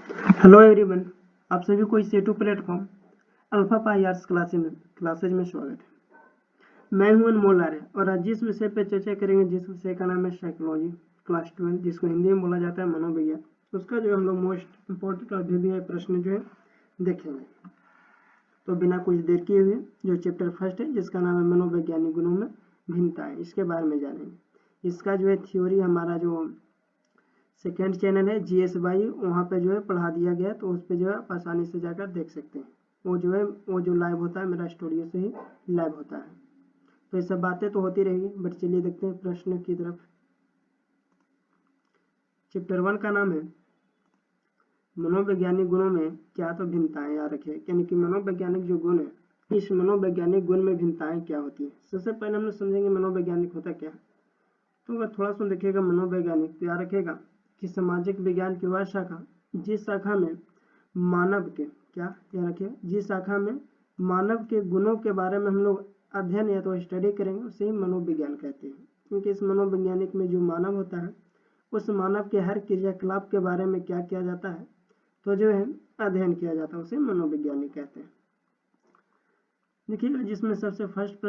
Hello everyone, आप सभी को इस Setu platform alpha pi arts classes में स्वागत है। मैं हूं अनमोल आर्य और आज जिस विषय पर चर्चा करेंगे, जिस विषय का नाम है साइकोलॉजी क्लास 12, जिसको हिंदी में बोला जाता है मनोविज्ञान, उसका जो हम लोग मोस्ट इम्पोर्टेंट और अभिव्यय प्रश्न जो है देखेंगे। तो बिना कुछ देर किए हुए जो चैप्टर फर्स्ट है, जिसका नाम है मनोवैज्ञानिक गुणों में भिन्नताएं, इसके बारे में जानेंगे। इसका जो है थ्योरी हमारा जो सेकेंड चैनल है GS बाई, वहाँ पे जो है पढ़ा दिया गया, तो उस पर जो है आप आसानी से जाकर देख सकते हैं। वो जो लाइव होता है मेरा स्टूडियो से ही लाइव होता है। तो ये सब बातें तो होती रहेगी, बट चलिए देखते हैं प्रश्न की तरफ। चैप्टर 1 का नाम है मनोवैज्ञानिक गुणों में क्या तो भिन्नताएं याद रखिए, यानी कि मनोवैज्ञानिक जो गुण है, इस मनोवैज्ञानिक गुण में भिन्नताएं क्या होती है। सबसे पहले हम लोग समझेंगे मनोवैज्ञानिक होता क्या है। तो अगर थोड़ा सा देखिएगा मनोवैज्ञानिक, तो याद रखेगा कि सामाजिक विज्ञान की वह शाखा जिस शाखा में मानव के जिस शाखा में मानव के गुणों के बारे में हम लोग अध्ययन या तो स्टडी करेंगे, उसे ही मनोविज्ञान कहते हैं। क्योंकि इस मनोवैज्ञानिक में जो मानव होता है, उस मानव के हर क्रियाकलाप के बारे में क्या किया जाता है, तो जो है अध्ययन किया जाता है, उसे मनोवैज्ञानिक कहते हैं। देखिएगा जिसमें सबसे फर्स्ट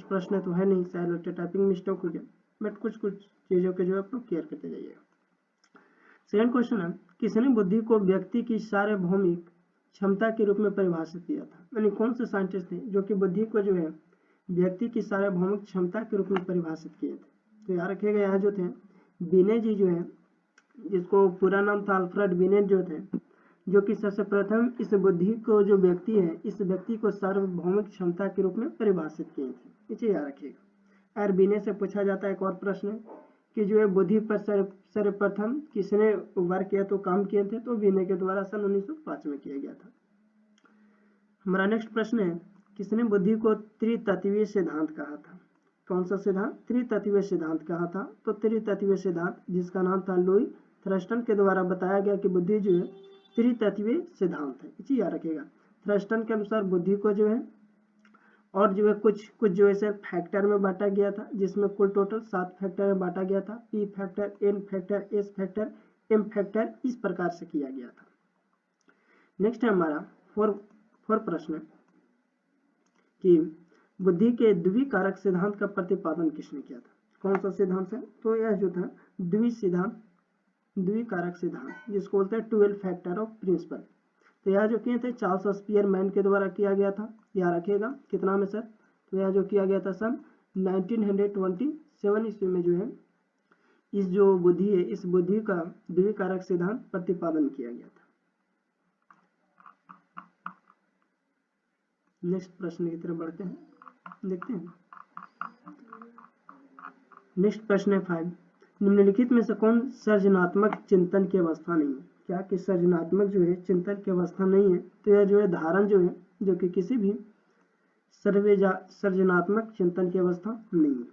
प्रश्न तो है नहीं, शायद टाइपिंग मिस्टेक हो गया, बट कुछ चीजों के जो आप लोग केयर करते जाइएगा। सेकंड क्वेश्चन है, किसने बुद्धि को व्यक्ति की सार्वभौमिक क्षमता के रूप में परिभाषित किया था। यानी कौन से साइंटिस्ट थे जो कि बुद्धि को जो है व्यक्ति की सार्वभौमिक क्षमता के रूप में परिभाषित किए थे। तो याद रखिएगा यहाँ जो थे बिने जी जो है, जिसको पूरा नाम था अल्फ्रेड बिने जो थे, जो कि सबसे प्रथम इस बुद्धि को जो व्यक्ति है, इस व्यक्ति को सार्वभौमिक क्षमता के रूप में परिभाषित किए थे। इसे याद रखिएगा। और बिने से पूछा जाता है एक और प्रश्न कि जो है बुद्धि पर सर्वप्रथम किसने वर्क किया, तो काम किए थे, तो बिने के द्वारा सन 1905 में किया गया था। हमारा नेक्स्ट प्रश्न है, किसने बुद्धि को त्रितत्वीय सिद्धांत कहा था। कौन सा सिद्धांत? त्रितत्वीय सिद्धांत कहा था। तो त्रितत्वीय सिद्धांत जिसका नाम था लुई थ्रस्टन के द्वारा बताया गया कि बुद्धि जो है त्रितत्वीय सिद्धांत है। इसे याद रखिएगा। थ्रस्टन के अनुसार बुद्धि को जो है और जो है कुछ जो है सर फैक्टर में बांटा गया था, जिसमें कुल टोटल 7 फैक्टर में बांटा गया था। P factor, N factor, S factor, M factor, इस प्रकार से किया गया था। नेक्स्ट है हमारा फोर प्रश्न कि बुद्धि के द्विकारक सिद्धांत का प्रतिपादन किसने किया था। कौन सा सिद्धांत है? तो यह जो था द्विकारक सिद्धांत, जिसको बोलते हैं 12 फैक्टर ऑफ प्रिंसिपल। तो यह जो किए थे चार्ल्स स्पीयरमैन के द्वारा किया गया था। याद रखिएगा कितना में सर? तो यह जो किया गया था सन 1927 ईस्वी में जो है इस जो बुद्धि है, इस बुद्धि का द्विकारक सिद्धांत प्रतिपादन किया गया था। नेक्स्ट प्रश्न की तरफ बढ़ते हैं, देखते हैं। नेक्स्ट प्रश्न है 5, निम्नलिखित में से कौन सृजनात्मक चिंतन की अवस्था नहीं है। क्या कि सृजनात्मक जो है चिंतन की अवस्था नहीं है, तो यह जो है धारण जो है, जो कि किसी भी सृजनात्मक चिंतन की अवस्था नहीं है।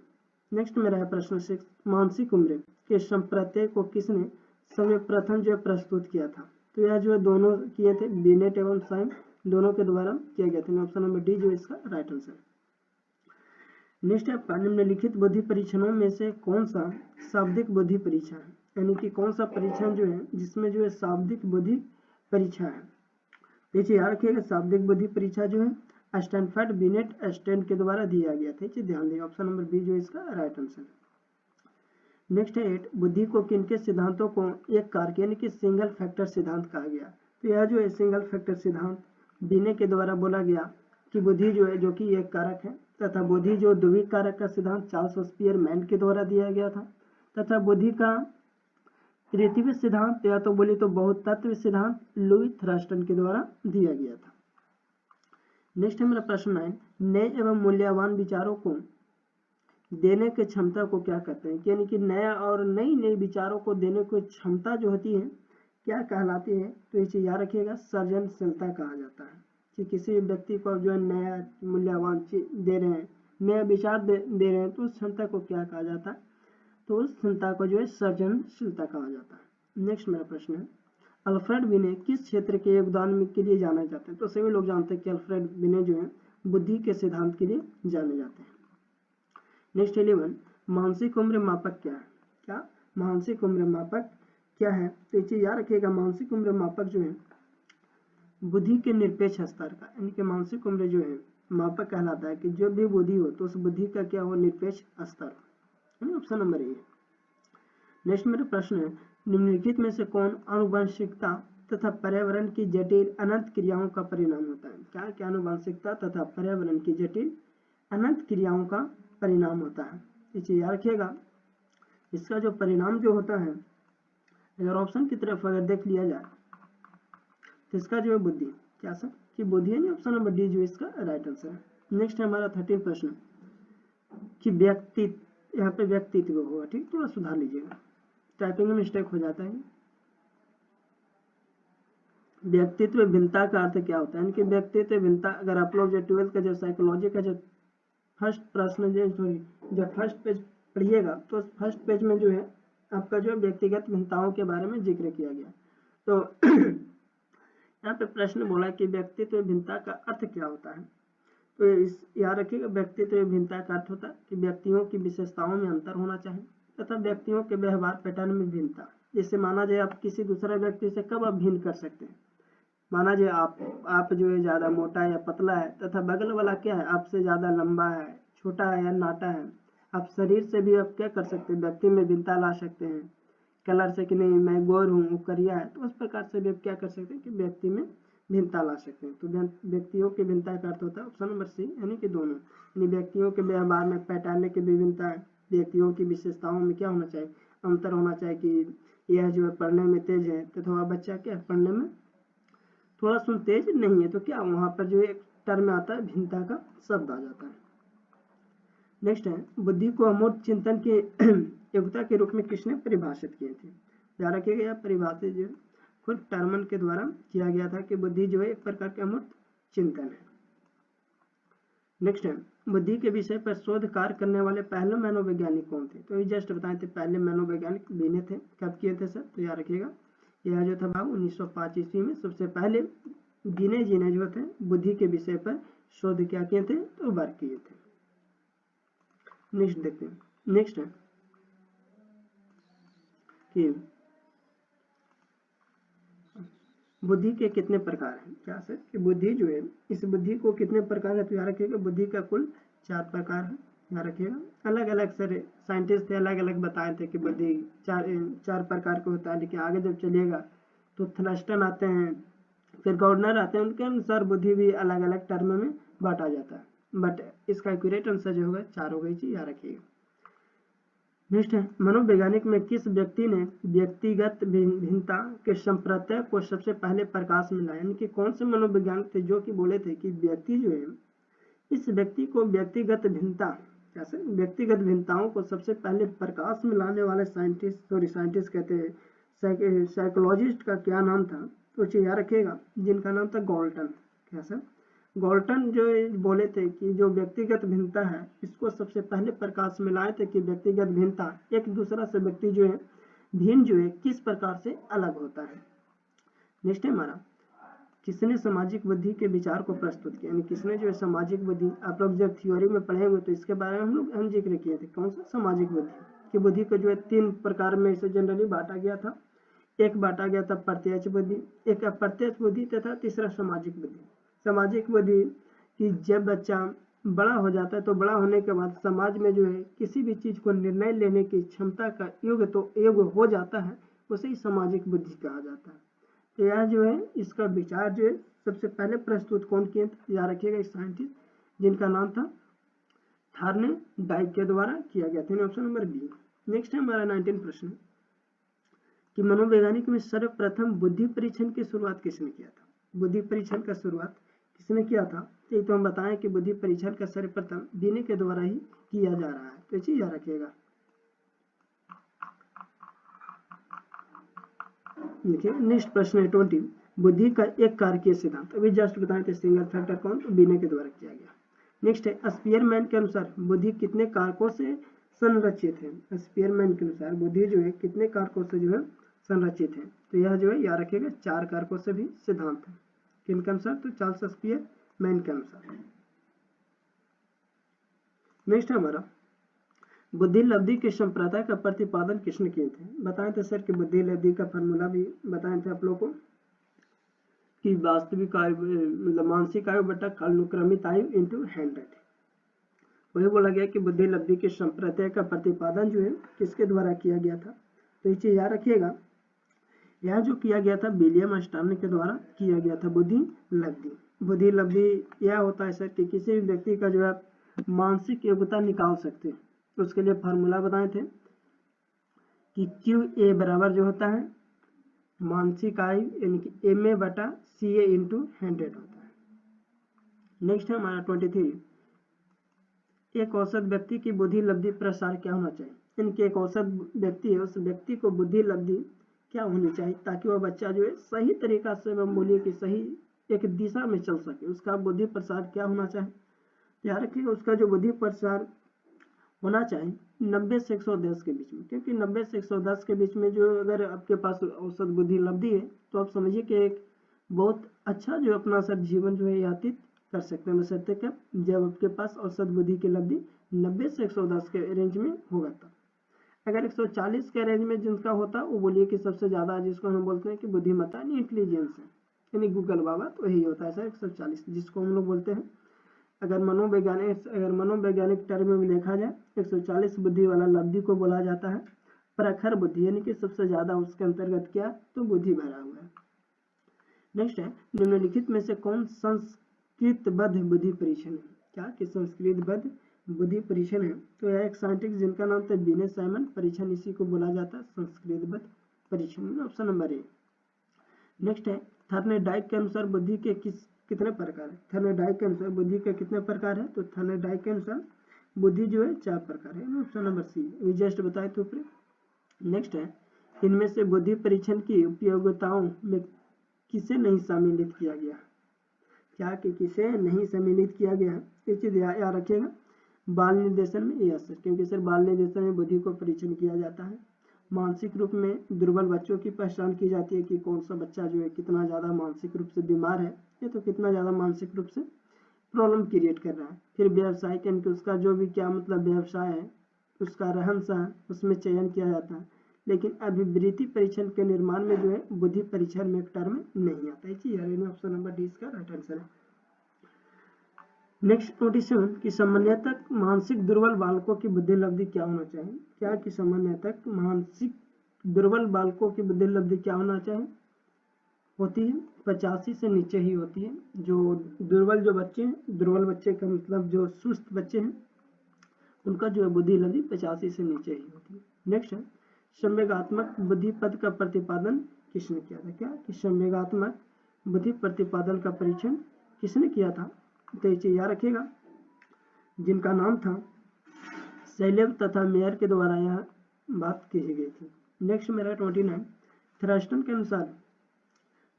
नेक्स्ट मेरा है प्रश्न 6, मानसिक उम्र के संप्रत्यय को किसने सर्वप्रथम जो है प्रस्तुत किया था। तो यह जो है दोनों किए थे, बिनेट एवं साइम, दोनों के द्वारा किया गया था। ऑप्शन नंबर डी जो इसका राइट आंसर। नेक्स्ट है, निम्नलिखित बुद्धि परीक्षणों में से कौन सा शाब्दिक बुद्धि परीक्षा है। यानी कि कौन सा परीक्षण जो है जिसमें जो है शाब्दिक बुद्धि परीक्षा है। देखिए याद रखिएगा, शाब्दिक बुद्धि परीक्षा जो है स्टैनफोर्ड बिनेट स्टैंड के द्वारा दिया गया था। इसे ध्यान दें, ऑप्शन नंबर बी जो इसका राइट आंसर। नेक्स्ट है 8, बुद्धि को किनके सिद्धांतों को एक कारक यानी कि सिंगल फैक्टर सिद्धांत कहा गया। तो यह जो है सिंगल फैक्टर सिद्धांत बिने के द्वारा बोला गया कि बुद्धि जो है जो कि एक कारक है, तथा बुद्धि जो द्विक कारक का सिद्धांत चार्ल्स स्पीयरमैन के द्वारा दिया गया था, तथा बुद्धि का तृतीय सिद्धांत या तो बोले तो बहुत तत्व सिद्धांत लुई थ्रस्टन के द्वारा दिया गया था। नेक्स्ट है मेरा प्रश्न 9, नए एवं मूल्यवान विचारों को देने की क्षमता को क्या कहते हैं। यानी कि नया और नई विचारों को देने की क्षमता जो होती है क्या कहलाती है। तो इसे याद रखिएगा, सृजनशीलता कहा जाता है। कि किसी व्यक्ति को जो है नया मूल्यवान चीज दे रहे हैं, नया विचार दे रहे हैं, तो उस क्षमता को क्या कहा जाता है। तो उस क्षमता को जो है सृजनशीलता कहा जाता है। नेक्स्ट मेरा प्रश्न है, अल्फ्रेड बिने किस क्षेत्र के योगदान के लिए जाने जाते हैं। तो सभी लोग जानते हैं कि अल्फ्रेड बिने जो है बुद्धि के सिद्धांत के लिए जाने जाते हैं। नेक्स्ट 11, मानसिक उम्र मापक क्या है। क्या मानसिक उम्र मापक क्या है, तो ये चीज याद रखिएगा। मानसिक उम्र मापक जो है बुद्धि के निरपेक्ष स्तर का, यानी कि मानसिक उम्र जो है मापक कहलाता है कि जो भी बुद्धि हो तो उस बुद्धि का क्या हो, निरपेक्ष स्तर, है। Option number A. नेक्स्ट मेरा प्रश्न है, निम्नलिखित में से कौन आनुवंशिकता तथा पर्यावरण की जटिल अनंत क्रियाओं का परिणाम होता है। क्या क्या आनुवंशिकता तथा पर्यावरण की जटिल अनंत क्रियाओं का परिणाम होता है। ये चीज याद रखिएगा। इसका जो परिणाम जो होता है, अगर ऑप्शन की तरफ अगर देख लिया जाए तो इसका जो है बुद्धि, क्या सर कि बुद्धि है नहीं, ऑप्शन नंबर डी जो इसका राइट आंसर है। नेक्स्ट है हमारा 13 प्रश्न कि व्यक्तित्व, यहाँ पे व्यक्तित्व होगा, ठीक, थोड़ा सुधार लीजिएगा, टाइपिंग में मिस्टेक हो जाता है। व्यक्तित्व भिन्नता का अर्थ क्या होता है, यानी कि व्यक्तित्व भिन्नता, अगर आप लोग जो 12th का जो साइकोलॉजी का जो फर्स्ट प्रश्न जो जब फर्स्ट पेज पढ़िएगा तो फर्स्ट पेज में जो है आपका जो व्यक्तिगत भिन्नताओं के बारे में जिक्र किया गया। तो यहाँ पे प्रश्न बोला कि व्यक्तित्व भिन्नता का अर्थ क्या होता है। तो इस याद रखिएगा, व्यक्तित्व भिन्नता का अर्थ होता है कि व्यक्तियों की विशेषताओं में अंतर होना चाहिए तथा व्यक्तियों के व्यवहार पैटर्न में भिन्नता। जैसे माना जाए आप किसी दूसरे व्यक्ति से कब आप भिन्न कर सकते हैं, माना जाए आप जो है ज्यादा मोटा या पतला है तथा बगल वाला क्या है आपसे ज्यादा लंबा है, छोटा है या नाटा है। आप शरीर से भी आप क्या कर सकते हैं, व्यक्ति में भिन्नता ला सकते हैं, कलर से कि नहीं मैं गोर हूँ वो करिया है, तो उस प्रकार से भी क्या कर सकते हैं कि व्यक्ति में भिन्नता ला सकते हैं। तो व्यक्तियों की भिन्नता का अर्थ होता है ऑप्शन नंबर सी, यानी कि दोनों, यानी व्यक्तियों के व्यवहार में पैटर्न की विभिन्नता है, व्यक्तियों की विशेषताओं में क्या होना चाहिए, अंतर होना चाहिए कि यह जो है पढ़ने में तेज है तथा बच्चा क्या है पढ़ने में थोड़ा सुन तेज नहीं है, तो क्या वहां पर जो एक टर्म आता है भिन्नता का शब्द आ जाता है। नेक्स्ट है, बुद्धि को अमूर्त चिंतन के योग्यता के रूप में किसने परिभाषित किए थे। याद रखिएगा यह परिभाषित जो खुद टर्मन के द्वारा किया गया था कि बुद्धि जो है एक प्रकार का अमूर्त चिंतन है। नेक्स्ट है, बुद्धि के विषय पर शोध कार्य करने वाले पहले मनोवैज्ञानिक कौन थे। तो ये जस्ट बताए थे, पहले मनोवैज्ञानिक बीने थे, कब किए थे सर, तो याद रखिएगा यह जो था बाबू 1905 ईस्वी में सबसे पहले बीने जी ने जो थे बुद्धि के विषय पर शोध क्या किए थे, तो वर्क किए थे। नेक्स्ट देखते हैं, नेक्स्ट है कि बुद्धि के कितने प्रकार हैं। क्या सर कि बुद्धि जो है इस बुद्धि को कितने प्रकार है, तो याद रखिएगा बुद्धि का कुल 4 प्रकार है। याद रखिएगा अलग अलग सर साइंटिस्ट थे अलग अलग बताए थे कि बुद्धि चार प्रकार का होता है, लेकिन आगे जब चलिएगा तो थलस्टन आते हैं, फिर गवर्नर आते हैं, उनके अनुसार बुद्धि भी अलग अलग टर्म में बांटा जाता है, बट इसका एक्यूरेट आंसर जो होगा 4 हो गई चीज, याद रखिएगा। नेक्स्ट है, मनोवैज्ञानिक में किस व्यक्ति ने व्यक्तिगत भिन्नता के संप्रत्यय को सबसे पहले प्रकाश में लाया, यानी कि कौन से मनोवैज्ञानिक थे जो कि बोले थे कि व्यक्ति जो है इस व्यक्ति को व्यक्तिगत भिन्नता, कैसे व्यक्तिगत भिन्नताओं को सबसे पहले प्रकाश में लाने वाले साइंटिस्ट कहते हैं, साइकोलॉजिस्ट का क्या नाम था, तो याद रखिएगा जिनका नाम था गॉल्टन। कैसे गॉल्टन जो बोले थे कि जो व्यक्तिगत भिन्नता है इसको सबसे पहले प्रकाश में लाए थे कि व्यक्तिगत भिन्नता एक दूसरा से व्यक्ति जो है भिन्न जो है किस प्रकार से अलग होता है। नेक्स्ट है हमारा, किसने सामाजिक बुद्धि के विचार को प्रस्तुत किया, यानी किसने जो है सामाजिक बुद्धि, आप लोग जब थ्योरी में पढ़ेंगे तो इसके बारे में हम जिक्र किए थे, कौन सा सामाजिक बुद्धि की बुद्धि को जो है 3 प्रकार में इसे जनरली बांटा गया था। एक बांटा गया था प्रत्यक्ष बुद्धि, एक अप्रत्यक्ष बुद्धि तथा तीसरा सामाजिक बुद्धि। सामाजिक बुद्धि कि जब बच्चा बड़ा हो जाता है तो बड़ा होने के बाद समाज में जो है किसी भी चीज को निर्णय लेने की क्षमता का योग हो जाता है, उसे ही सामाजिक बुद्धि कहा जाता है। तो यह जो है इसका विचार जो है सबसे पहले प्रस्तुत कौन किए थे, याद रखिएगा एक साइंटिस्ट जिनका नाम था थार्ने डाइक के द्वारा किया गया था, ऑप्शन नंबर बी। नेक्स्ट है हमारा 19 प्रश्न कि मनोवैज्ञानिक में सर्वप्रथम बुद्धि परीक्षण की शुरुआत किसने किया था। बुद्धि परीक्षण का शुरुआत किसने किया था, तो हम बताएं कि बुद्धि परीक्षण का सर्वप्रथम बीने के द्वारा ही किया जा रहा है, तो ये चीज याद रखिएगा। देखिए नेक्स्ट प्रश्न है 20, बुद्धि का एक कारकीय सिद्धांत, अभी जस्ट बताए थे सिंगल फैक्टर कौन, तो बीने के द्वारा किया गया। नेक्स्ट है स्पीयरमैन के अनुसार बुद्धि कितने कारकों से संरचित है। स्पीयरमैन के अनुसार बुद्धि जो है कितने कारकों से जो है संरचित है, तो यह जो है याद रखिएगा 4 कारकों से भी सिद्धांत है। किनके अनुसार, तो चार्ल्स स्पीयरमैन के अनुसार। नेक्स्ट है हमारा बुद्धि लब्धि के संप्रदाय का प्रतिपादन किसने किए थे? बताए थे सर कि बुद्धि लब्धि का फॉर्मूला भी बताए थे आप लोगों को कि वास्तविक आयु मतलब मानसिक आयु बटा कालानुक्रमित आयु इंटू 100। वही बोला गया कि बुद्धि लब्धि के संप्रत्यय का प्रतिपादन जो है किसके द्वारा किया गया था? तो ये चीज याद रखिएगा, यह जो किया गया था विलियम अस्टर्न के द्वारा किया गया था बुद्धि लब्धि। बुद्धि लब्धि यह होता है सर कि किसी भी व्यक्ति का जो है मानसिक योग्यता निकाल सकते हैं। तो उसके लिए फार्मूला बताए थे कि QA बराबर जो होता है मानसिक आयु यानी कि MA बटा CA इंटू 100 होता है। नेक्स्ट है हमारा 23, एक औसत व्यक्ति की बुद्धि लब्धि प्रसार क्या होना चाहिए? इनके एक औसत व्यक्ति है, उस व्यक्ति को बुद्धि लब्धि क्या होनी चाहिए ताकि वह बच्चा जो है सही तरीका से हम बोलिए कि सही एक दिशा में चल सके। उसका बुद्धि प्रसार क्या होना चाहिए? याद रखिएगा उसका जो बुद्धि प्रसार होना चाहिए 90 से 110 के बीच में, क्योंकि 90 से 110 के बीच में जो अगर आपके पास औसत बुद्धि लब्धि है तो आप समझिए कि एक बहुत अच्छा जो अपना सर जीवन जो है व्यतीत कर सकते हैं। बशर्ते क्या, जब आपके पास औसत बुद्धि की लब्धि 90 से 110 के रेंज में होगा तब। अगर 140 के रेंज में जिनका होता वो बोलिए कि सबसे ज्यादा जिसको हम बोलते हैं कि बुद्धिमत्ता यानी इंटेलिजेंस है, यानी गूगल बाबा, तो यही होता है सर 140 जिसको हम लोग बोलते हैं। अगर मनोवैज्ञानिक टर्म में देखा जाए 140 बुद्धि वाला लब्धि को बोला जाता है प्रखर बुद्धि, यानी कि सबसे ज्यादा उसके अंतर्गत क्या तो बुद्धि भरा हुआ है। नेक्स्ट है निम्नलिखित में से कौन संस्कृतबद्ध बुद्धि परीक्षण है? क्या कि संस्कृतबद्ध बुद्धि परीक्षण है? तो यह एक साइंटिस्ट जिनका नाम था बिने साइमन परीक्षण, इसी को बोला जाता है संस्कृतबद्ध परीक्षण। Option number A. नेक्स्ट है थर्नेडाइक के अनुसार बुद्धि के कितने प्रकार है? थर्नेडाइक के अनुसार बुद्धि के कितने प्रकार है? तो थर्नेडाइक के अनुसार बुद्धि जो है 4 प्रकार है। ऑप्शन नंबर सी, ये जस्ट बताए तो ऊपर। नेक्स्ट है इनमें से बुद्धि परीक्षण की उपयोगिताओं में किसे नहीं सम्मिलित किया गया? क्या कि किसे नहीं सम्मिलित किया गया है? ये चीज याद रखिएगा। बाल निर्देशन में यस, क्योंकि सर बाल निर्देशन में बुद्धि को परीक्षण किया जाता है। मानसिक रूप में दुर्बल बच्चों की पहचान की जाती है कि कौन सा बच्चा जो है कितना ज्यादा मानसिक रूप से बीमार है या तो कितना ज्यादा मानसिक रूप से प्रॉब्लम क्रिएट कर रहा है। फिर व्यवसाय यानी कि उसका जो भी क्या मतलब व्यवसाय है उसका रहन सहन उसमें चयन किया जाता है। लेकिन अभिवृत्ति परीक्षण के निर्माण में जो है बुद्धि परीक्षण में एक टर्म नहीं आता है। ऑप्शन नंबर डी इसका राइट आंसर है। नेक्स्ट 27 कि सामान्यतः मानसिक दुर्बल बालकों की बुद्धि लब्धि क्या होना चाहिए? क्या कि सामान्यतः मानसिक दुर्बल बालकों की बुद्धि लब्धि क्या होना चाहिए? होती है 85 से नीचे ही होती है। जो दुर्बल जो बच्चे हैं, दुर्बल बच्चे का मतलब जो सुस्त बच्चे हैं उनका जो है बुद्धि लब्धि 85 से नीचे ही होती है। नेक्स्ट है संवेगात्मक बुद्धि पद का प्रतिपादन किसने किया था? क्या कि संवेगात्मक बुद्धि प्रतिपादन का परीक्षण किसने किया था? तो ये चीज याद रखिएगा, जिनका नाम था सेलेब तथा मेयर के द्वारा यह बात की गई थी। नेक्स्ट मेरा 29 थ्रस्टन के अनुसार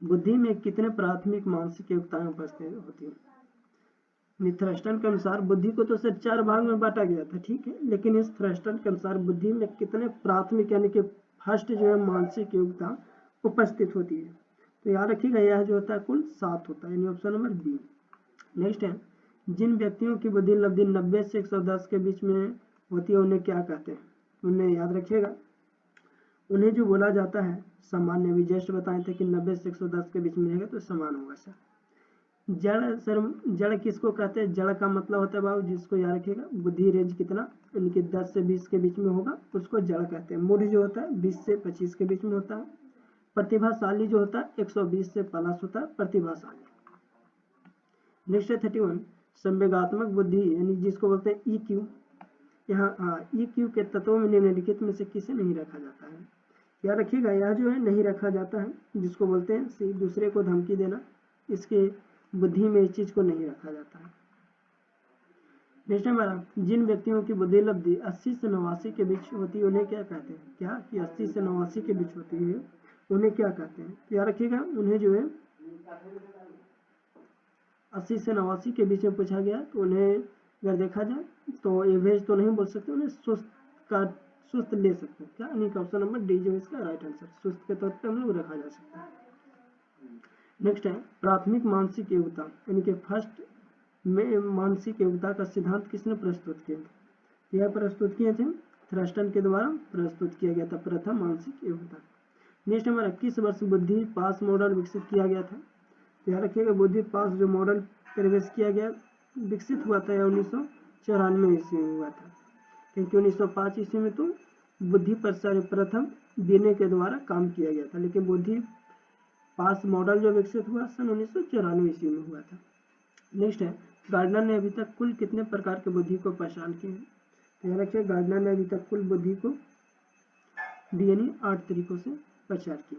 बुद्धि में कितने प्राथमिक मानसिक योग्यताएं उपस्थित होती है? थ्रस्टन के अनुसार बुद्धि को तो सिर्फ 4 भाग में बांटा गया था, ठीक है, लेकिन इस थ्रस्टन के अनुसार बुद्धि में कितने प्राथमिक यानी कि फर्स्ट जो है मानसिक योग्यता उपस्थित होती है? तो याद रखिएगा यह जो होता है कुल 7 होता है, यानी ऑप्शन नंबर बी। नेक्स्ट है जिन व्यक्तियों की बुद्धि लब्धि 90 से 110 के बीच में होती है उन्हें क्या कहते हैं? उन्हें याद रखिएगा, उन्हें जो बोला जाता है सामान्य। भी जस्ट बताए थे कि 90 से 110 के बीच में रहेगा तो समान होगा सर। जड़ सर, जड़ किसको कहते हैं? जड़ का मतलब होता है बाबू, जिसको याद रखिएगा बुद्धि रेंज कितना इनके 10 से 20 के बीच में होगा उसको जड़ कहते हैं। मूड जो होता है 20 से 25 के बीच में होता है। प्रतिभाशाली जो होता है 120 से प्लस होता है प्रतिभाशाली। नेक्स्ट है 31 संवेगात्मक बुद्धि यानी जिसको बोलते हैं EQ। यहाँ EQ के तत्वों में निम्नलिखित में से किसे नहीं रखा जाता है? याद रखिएगा यह जो है नहीं रखा जाता है, जिसको बोलते हैं दूसरे को धमकी देना, इसके बुद्धि में इस चीज को नहीं रखा जाता है। नेक्स्ट हमारा जिन व्यक्तियों की बुद्धि लब्धि 80 से 89 के बीच होती है उन्हें क्या कहते हैं? क्या कि 80 से 89 के बीच होती है उन्हें क्या कहते हैं? याद रखिएगा उन्हें जो है 80 से 89 के बीच में पूछा गया तो उन्हें अगर देखा जाए तो एवरेज तो नहीं बोल सकते, उन्हें सुस्त ले सकते हैं। क्या यानी ऑप्शन नंबर डी जो इसका राइट आंसर, सुस्त के तौर पे हम लोग रखा जा सकता है। नेक्स्ट है प्राथमिक मानसिक योग्यता यानी कि फर्स्ट में मानसिक योग्यता का सिद्धांत किसने प्रस्तुत किया? यह प्रस्तुत किए थे थ्रस्टन के द्वारा प्रस्तुत किया गया था प्रथम मानसिक योगदान। नेक्स्ट हमारा किस वर्ष बुद्धि पास मॉडल विकसित किया गया था? ध्यान रखिएगा बुद्धि पास जो मॉडल प्रवेश किया गया विकसित हुआ था 1994 ईस्वी में हुआ था, क्योंकि 1905 ईस्वी में तो बुद्धि पर सर्वप्रथम बिने के द्वारा काम किया गया था, लेकिन बुद्धि पास मॉडल जो विकसित हुआ सन 1994 ईस्वी में हुआ था। नेक्स्ट है गार्डनर ने अभी तक कुल कितने प्रकार के बुद्धि को पहचान किए हैं? ध्यान रखिए गार्डनर ने अभी तक कुल बुद्धि को यानी 8 तरीकों से पहचान किए।